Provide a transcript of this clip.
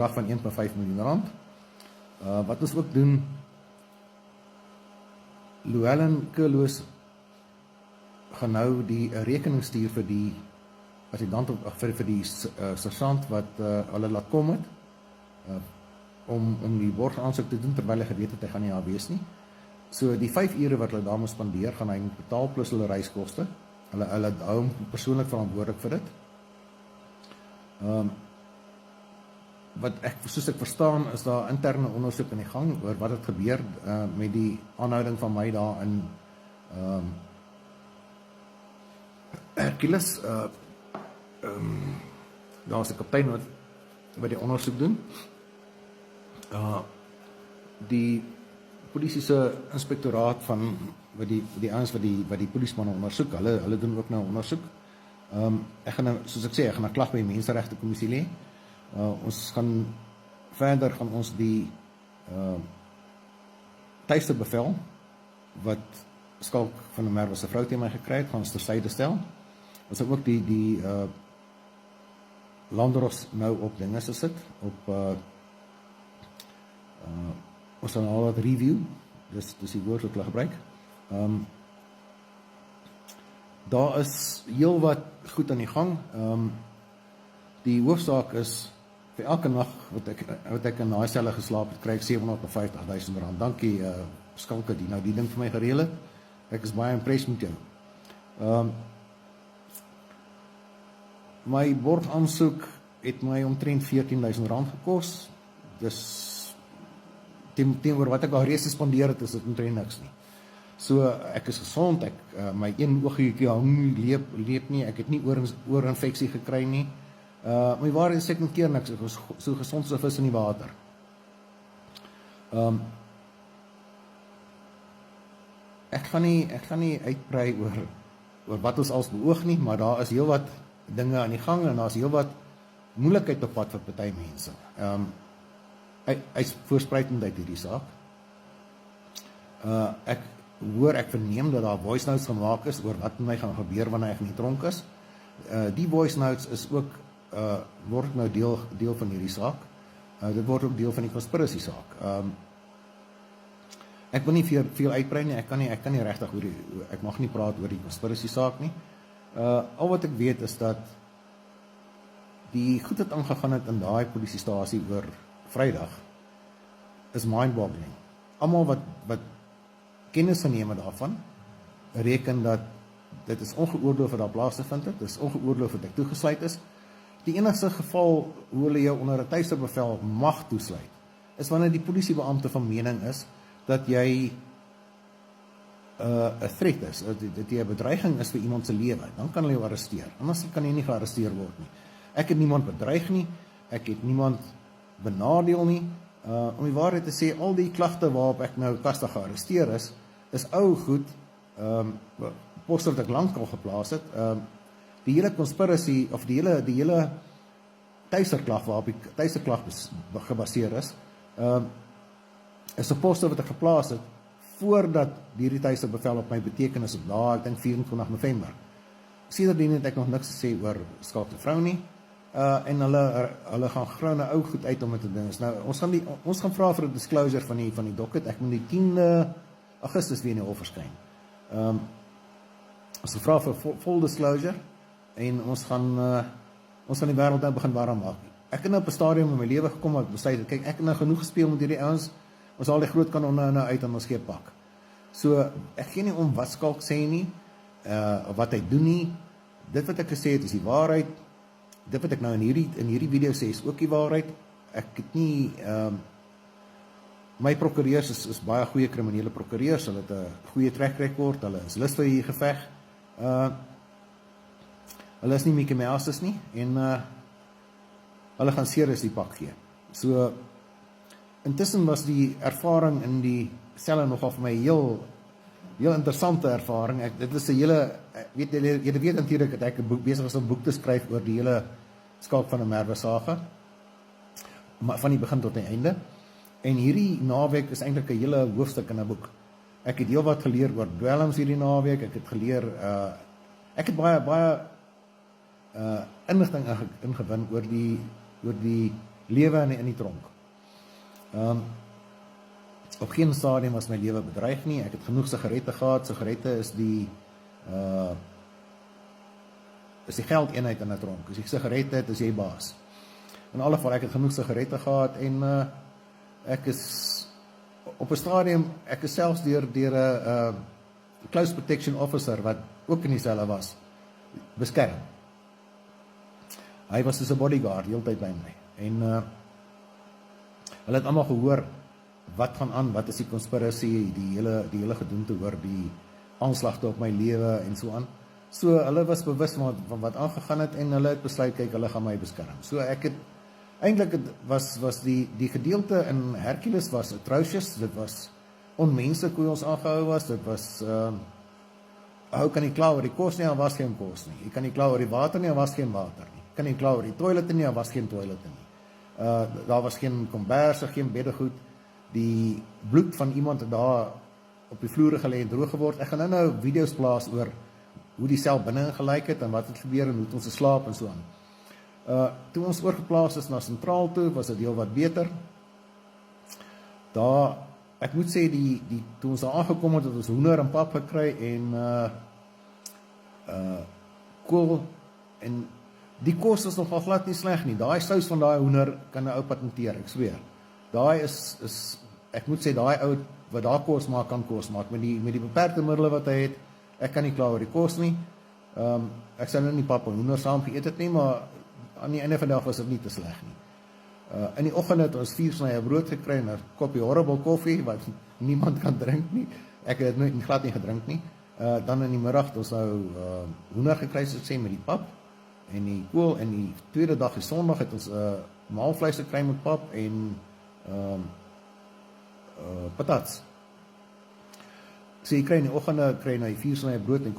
bedrag van 1,5 miljoen rand. Wat ons ook doen, Llewellyn Kerloos gaan nou die rekening stuur vir die adjutant vir die sergeant wat hulle laat kom het, om die borgaansoek te doen, terwyl hy geweet het hy gaan nie daar wees nie. So die 5 ure wat hulle daar moet spandeer, gaan hy moet betaal plus hulle reiskoste. Hulle hou hom persoonlik verantwoordelik vir dit. Wat soos ek verstaan, is daar interne ondersoek in die gang oor wat het gebeur met die aanhouding van my daar in Hercules. Daar is 'n kaptein wat die ondersoek doen. Die polisie se inspektoraat van wat die ouens wat die polismanne ondersoek, hulle doen ook nou ondersoek. Ek gaan nou, soos ek sê, ek gaan 'n klag by die Menseregte Kommissie lê. Ons gaan verder die tuisterbevel wat Skalk van der Merwe se vrou teen my gekry het, gaan ons ter syde stel. Ons het ook die Landdros nou op dinge sit, op ons gaan al wat review, dis die woord wat hulle gebruik. Daar is heel wat goed aan die gang. Die hoofsaak is, vir elke nag wat ek in daai selle geslaap het, kry ek 750 000 rand. Dankie, Skalk het die ding vir my gereël het. Ek is baie impressed met jou. My borgaansoek het my omtrent 14 000 rand gekos. Dus teenoor wat ek al reeds gespandeer het, is dit omtrent niks nie. So ek is gesond, my een oogie hang leep nie, ek het nie oorinfeksie gekry nie. My waarheid is ek keer niks, ek was so gesond as 'n vis in die water. Ek gaan nie uitbrei oor wat ons als beoog nie, maar daar is heel wat dinge aan die gang en daar is heel wat moeilikheid op pad vir party mense. Hy's voorspruitend uit hierdie saak. Ek verneem dat daar voice notes gemaak is oor wat met my gaan gebeur wanneer ek in die tronk is. Die voice notes is ook word nou deel van hierdie saak. Dit word ook deel van die conspiracy saak. Ek wil nie veel uitbrei nie, ek kan nie regtig ek mag nie praat oor die conspiracy saak nie. Al wat ek weet is dat die goed het aangegaan het in daai polisiestasie oor Vrydag is mind-boggling. Almal wat kennis geneem daarvan, reken dat dit is ongeoorloof wat daar plaas te vind het, dit is ongeoorloof dat ek toegesluit is. Die enigste geval hoe hulle jou onder 'n tuisterbevel mag toesluit, is wanneer die polisiebeampte van mening is dat jy 'n threat is, dat jy 'n bedreiging is vir iemand se lewe, dan kan hulle jou arresteer. Anders kan jy nie gearresteer word nie. Ek het niemand bedreig nie, ek het niemand benadeel nie. Om die waarheid te sê, al die klagte waarop ek nou kastig gearresteer is ou goed, poster wat ek lank al geplaas het. Die hele conspiracy, of die hele tuisterklag waarop die tuisterklag gebaseer is 'n poster wat ek geplaas het voordat die tuisterbevel op my beteken is op daai, ek dink 24 November. Sedertdien het ek nog niks gesê oor Skalk se vrou nie. En hulle gaan grou ou goed uit om dit te doen. Nou, ons gaan vra vir 'n disclosure van die docket. Ek moet die 10 Augustus weer in die hof verskyn. Ons gaan vra vir full disclosure en ons gaan die wêreld nou begin warm maak. Ek het nou op 'n stadium in my lewe gekom wat besluit, kyk, ek het nou genoeg gespeel met hierdie ouens. Ons haal die groot kanonne nou uit en ons gee pak. So ek gee nie om wat Skalk sê nie, of wat hy doen nie. Dit wat ek gesê het is die waarheid. Dit wat ek nou in hierdie video sê is ook die waarheid. Ek het nie my prokureurs is baie goeie kriminele prokureurs. Hulle het 'n goeie track record. Hulle is lus vir hierdie geveg. Hulle is nie Mickey Mouse nie en hulle gaan serieus die pak gee. So intussen was die ervaring in die selle nogal vir my heel interessante ervaring. Dit is 'n hele, jy weet natuurlik dat ek 'n boek besig is om 'n boek te skryf oor die hele Skalk van der Merwe saga, maar van die begin tot die einde. En hierdie naweek is eintlik 'n hele hoofstuk in 'n boek. Ek het heel wat geleer oor dwelms hierdie naweek. Ek het geleer, ek het baie inligting ingewin oor die lewe in die tronk. Op geen stadium was my lewe bedreig nie, ek het genoeg sigarette gehad, sigarette is die geldeenheid in 'n tronk, as jy sigarette het, is jy baas. In alle geval, ek het genoeg sigarette gehad, en ek is op 'n stadium, ek is selfs deur 'n close protection officer, wat ook in dieselfde was, beskerm. Hy was soos 'n bodyguard, die hele tyd by my, en hulle het almal gehoor, wat gaan aan, wat is die conspiracy, die hele gedoente oor die aanslagte op my lewe, en so aan. So, hulle was bewus van wat aangegaan het, en hulle het besluit, kyk, hulle gaan my beskerm. So, eintlik was die gedeelte in Hercules was atrocious, dit was onmenslik hoe ons aangehou was, dit was, hou kan nie kla oor die kos nie, en was geen kos nie, jy kan nie kla oor die water nie, en was geen water nie, jy kan nie kla oor die toilette nie, en was geen toilette nie, daar was geen komberse, geen beddegoed, die bloed van iemand het daar op die vloere gelê en droog geword. Ek gaan nou video's plaas oor hoe die sel binne gelyk het, en wat het gebeur, en hoe het ons geslaap, en so aan. Toe ons oorgeplaas is na sentraal toe, was dit heel wat beter. Daar, ek moet sê, toe ons daar aangekom het ons hoender en pap gekry, en kool, en die kos is nogal glad nie sleg nie. Daai sous van daai hoender kan 'n ou patenteer, ek sweer. Daai is ek moet sê, daai ou wat daar kos maak, kan kos maak, met die beperkte middele wat hy het. Ek kan nie kla oor die kos nie. Ek sou nou nie pap en hoender saam geëet het nie, maar aan die einde van die dag was dit nie te sleg nie. In die oggend het ons 4 snye brood gekry en 'n koppie horrible koffie, wat niemand kan drink nie. Ek het dit glad nie gedrink nie. Dan in die middag het ons nou hoender gekry, soos ek sê, met die pap en die kool, en die tweede dag, die Sondag, het ons maalvleis gekry met pap en patats. So jy kry in die oggende, kry jy 4 snye brood en